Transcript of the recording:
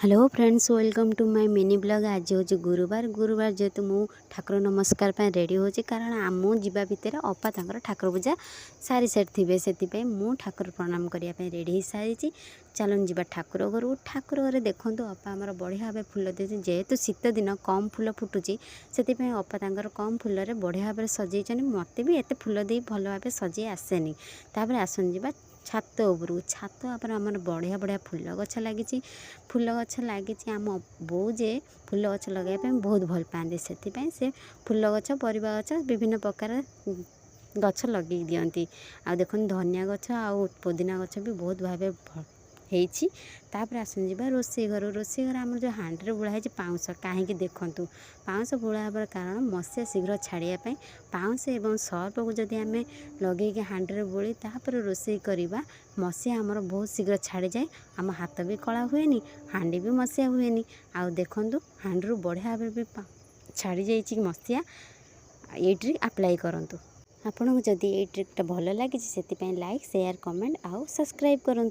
Hello friends, welcome to my mini blog. आज हूँ गुरुवार जेहेतु मु ठाकुर नमस्कार रेडी हो कारण आम जीवा भितर अपा तांकर ठाकुर पूजा सारी सारी थे से मु ठाकुर प्रणाम करने रेडी हो सारी। चलन जीवा ठाकुर घर देखूँ अपा आमर बढ़िया भाव फुल दे जेहेतु शीत दिन कम फुल फुटुची से अपा तांकर कम फुल बढ़िया भाव सजे मत भी एत फुल दे भल भाव सजे आसेनी। तापर आसन जीवा छात उपरू छात पर आमर बढ़िया बढ़िया फुल गछ लगी फुल गछ लगी आम बो जे फुल गछ लगाइए बहुत भल पाते से फुल गछ परिवा गछ विभिन्न प्रकार गछ लगे दिखती। आ देखो धनिया गछ आ पुदीना गछ भी बहुत भाव होपर आसन जा रोषे घर आम जो हांडी बुड़ा है पाउंस कहीं देखूँ पाउंस बुड़ा हबार कारण मशा शीघ्र छाड़ापी पाउंस एवं सर्फ को जदि आम लगे हांडी बोली तापर रोषे करवा मशा आमर बहुत शीघ्र छाड़ी जाए आम हाथ भी कला हुए हांडी भी मशा हुए। आ देखूँ हांडी बढ़िया भाव भी छाड़ी जाइए मशा ये ट्रिक अप्लाई करूँ। आपको जदि ये ट्रिकटा भल लगी से लाइक शेयर कमेंट आउ सब्सक्राइब करूँ।